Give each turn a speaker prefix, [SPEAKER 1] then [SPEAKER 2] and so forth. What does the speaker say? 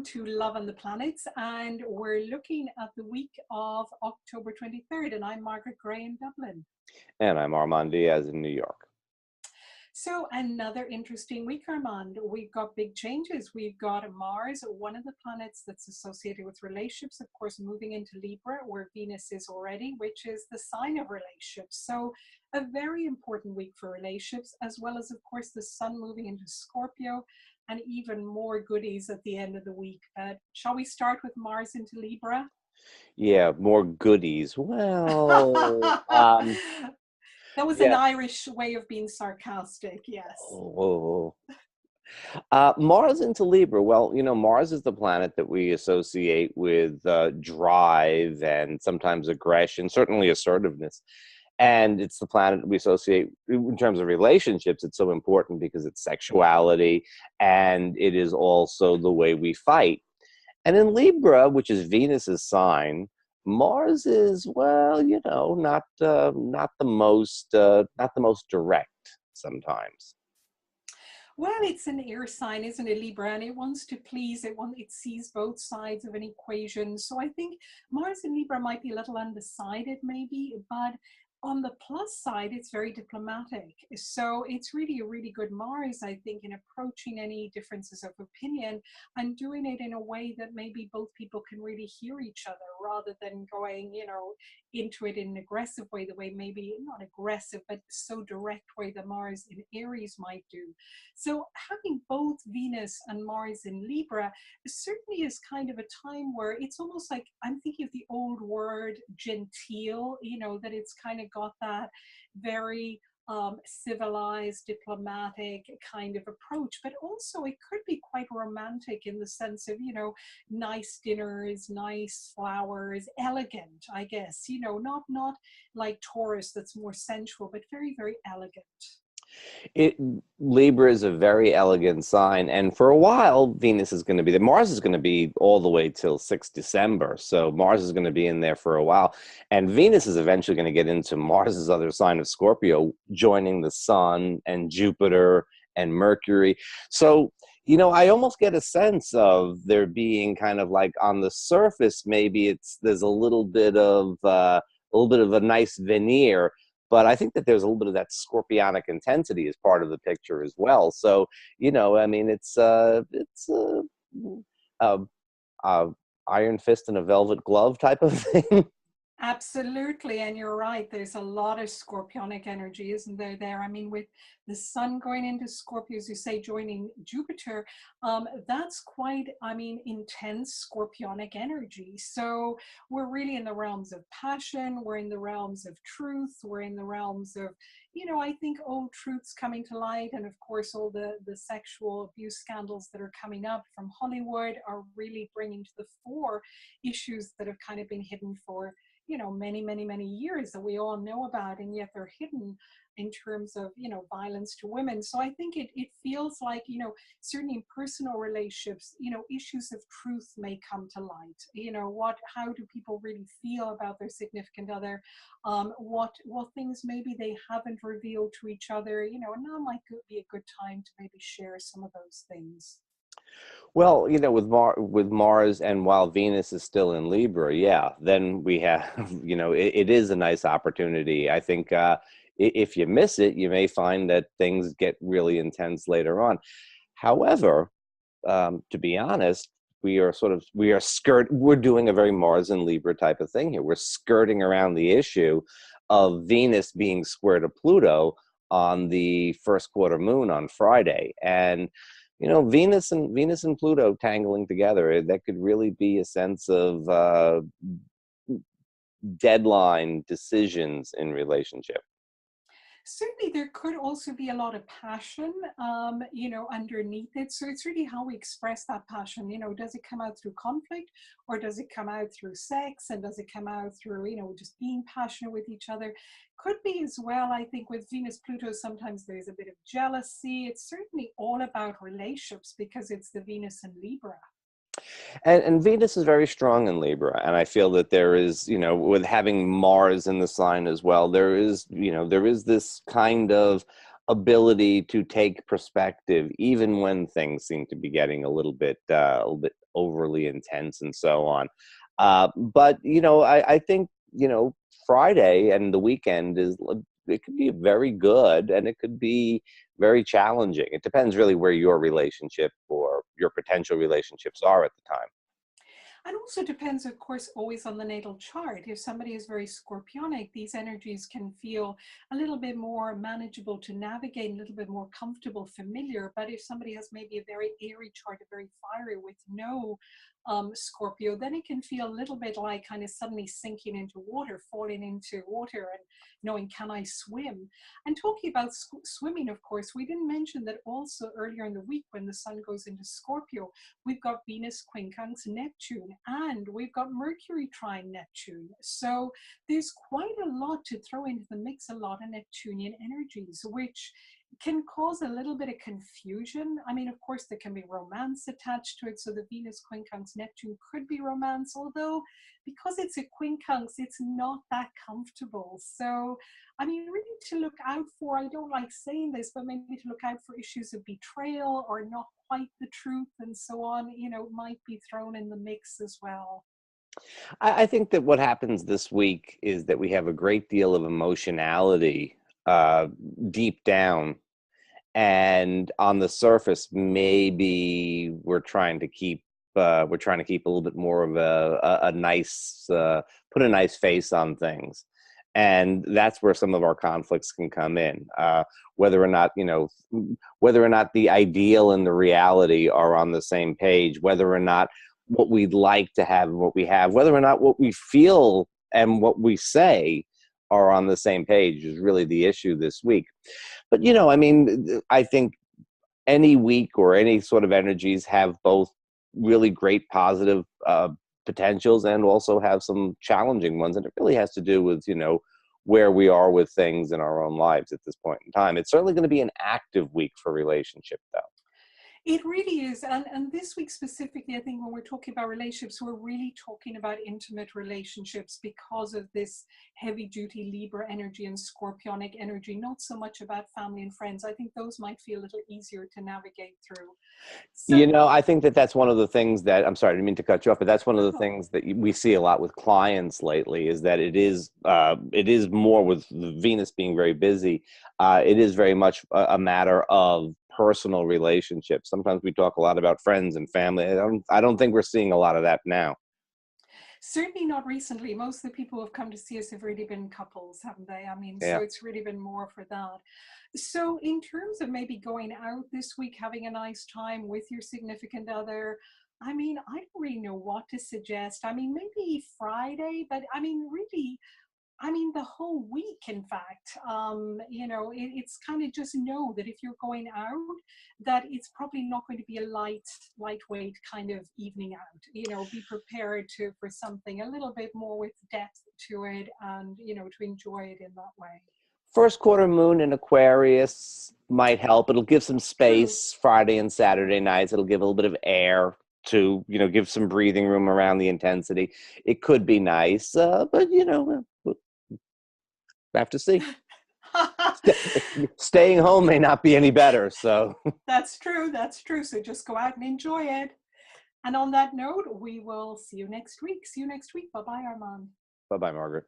[SPEAKER 1] to Love on the Planets, and we're looking at the week of October 23rd, and I'm Margaret Gray in Dublin.
[SPEAKER 2] And I'm Armand Diaz in New York.
[SPEAKER 1] So another interesting week, Armand. We've got big changes. We've got Mars, one of the planets that's associated with relationships, of course, moving into Libra, where Venus is already, which is the sign of relationships. So a very important week for relationships, as well as, of course, the Sun moving into Scorpio, and even more goodies at the end of the week. Shall we start with Mars into Libra?
[SPEAKER 2] Yeah, more goodies. Well,
[SPEAKER 1] That was an
[SPEAKER 2] yeah.
[SPEAKER 1] Irish way of being sarcastic, yes.
[SPEAKER 2] Oh. Mars into Libra. Well, Mars is the planet that we associate with drive and sometimes aggression, certainly assertiveness. And it's the planet we associate in terms of relationships. It's so important because it's sexuality and it is also the way we fight. And in Libra, which is Venus's sign, Mars is, well, not the most direct sometimes.
[SPEAKER 1] Well, it's an air sign, isn't it, Libra? And it wants to please. It sees both sides of an equation. So I think Mars in Libra might be a little undecided, maybe, but on the plus side, it's very diplomatic. So it's really a really good Mars, I think, in approaching any differences of opinion and doing it in a way that maybe both people can really hear each other rather than going, into it in an aggressive way, the way maybe not aggressive, but so direct way that Mars in Aries might do. So having both Venus and Mars in Libra certainly is kind of a time where it's almost like, I'm thinking of the old word genteel, that it's kind of got that very civilized, diplomatic kind of approach, but also it could be quite romantic in the sense of, nice dinners, nice flowers, elegant, I guess, not like Taurus that's more sensual, but very, very elegant.
[SPEAKER 2] Libra is a very elegant sign, and for a while Venus is going to be there. Mars is going to be all the way till 6 December, so Mars is going to be in there for a while, and Venus is eventually going to get into Mars's other sign of Scorpio, joining the Sun and Jupiter and Mercury. So I almost get a sense of there being kind of like on the surface, maybe there's a little bit of a nice veneer. But I think that there's a little bit of that scorpionic intensity as part of the picture as well. So, I mean, it's iron fist and a velvet glove type of thing.
[SPEAKER 1] Absolutely, and you're right. There's a lot of scorpionic energy, isn't there? I mean, with the Sun going into Scorpio, as you say, joining Jupiter, that's quite, intense scorpionic energy. So we're really in the realms of passion. We're in the realms of truth. We're in the realms of, I think old truths coming to light, and of course, all the sexual abuse scandals that are coming up from Hollywood are really bringing to the fore issues that have kind of been hidden for many, many, many years that we all know about, and yet they're hidden in terms of, violence to women. So I think it feels like, certainly in personal relationships, issues of truth may come to light. How do people really feel about their significant other? What things maybe they haven't revealed to each other, and now might be a good time to maybe share some of those things.
[SPEAKER 2] Well, with Mars, and while Venus is still in Libra, yeah, then we have, it is a nice opportunity. I think if you miss it, you may find that things get really intense later on. However, to be honest, we're doing a very Mars and Libra type of thing here. We're skirting around the issue of Venus being square to Pluto on the first quarter moon on Friday. And Venus and Pluto tangling together, that could really be a sense of deadline decisions in relationship.
[SPEAKER 1] Certainly, there could also be a lot of passion, underneath it. So it's really how we express that passion. Does it come out through conflict, or does it come out through sex, and does it come out through, just being passionate with each other? Could be as well. I think with Venus Pluto, sometimes there's a bit of jealousy. It's certainly all about relationships because it's the Venus and Libra.
[SPEAKER 2] And Venus is very strong in Libra, and I feel that there is, with having Mars in the sign as well, there is this kind of ability to take perspective, even when things seem to be getting a little bit overly intense and so on. But I think Friday and the weekend it could be very good and it could be very challenging. It depends really where your relationship or your potential relationships are at the time.
[SPEAKER 1] And also depends, of course, always on the natal chart. If somebody is very scorpionic, these energies can feel a little bit more manageable to navigate, a little bit more comfortable, familiar. But if somebody has maybe a very airy chart, a very fiery with no Scorpio, then it can feel a little bit like kind of suddenly sinking into water, falling into water and knowing, can I swim? And talking about swimming, of course, we didn't mention that also earlier in the week when the sun goes into Scorpio, we've got Venus quincunx Neptune, and we've got Mercury trine Neptune. So there's quite a lot to throw into the mix, a lot of Neptunian energies, which can cause a little bit of confusion. I mean, of course, there can be romance attached to it. So the Venus quincunx Neptune could be romance, although because it's a quincunx, it's not that comfortable. So, I mean, really to look out for, I don't like saying this, but maybe to look out for issues of betrayal or not quite the truth and so on, might be thrown in the mix as well.
[SPEAKER 2] I think that what happens this week is that we have a great deal of emotionality uh, deep down, and on the surface, maybe we're trying to keep a little bit more of a nice put a nice face on things, and that's where some of our conflicts can come in. Whether or not whether or not the ideal and the reality are on the same page, whether or not what we'd like to have and what we have, whether or not what we feel and what we say are on the same page is really the issue this week. But I mean, I think any week or any sort of energies have both really great positive potentials and also have some challenging ones, and it really has to do with where we are with things in our own lives at this point in time. It's certainly going to be an active week for relationship, though.
[SPEAKER 1] It really is. And this week specifically, I think when we're talking about relationships, we're really talking about intimate relationships because of this heavy duty Libra energy and Scorpionic energy, not so much about family and friends. I think those might feel a little easier to navigate through. So,
[SPEAKER 2] I think that that's one of the things that, I'm sorry, I didn't mean to cut you off, but that's one of the things that we see a lot with clients lately is that it is more with Venus being very busy. It is very much a matter of personal relationships. Sometimes we talk a lot about friends and family. I don't think we're seeing a lot of that now.
[SPEAKER 1] certainly not recently. Most of the people who have come to see us have really been couples, haven't they? I mean, so
[SPEAKER 2] Yeah.
[SPEAKER 1] it's really been more for that. So in terms of maybe going out this week, having a nice time with your significant other, I mean, I don't really know what to suggest. I mean, maybe Friday, but I mean, really, I mean, the whole week, in fact, it's kind of just know that if you're going out, that it's probably not going to be a lightweight kind of evening out. Be prepared for something a little bit more with depth to it and, to enjoy it in that way.
[SPEAKER 2] First quarter moon in Aquarius might help. It'll give some
[SPEAKER 1] True.
[SPEAKER 2] space Friday and Saturday nights. It'll give a little bit of air to, give some breathing room around the intensity. It could be nice, but we'll have to see. Staying home may not be any better. So
[SPEAKER 1] That's true. That's true. So just go out and enjoy it. And on that note, we will see you next week. See you next week. Bye-bye, Armand.
[SPEAKER 2] bye-bye, Margaret.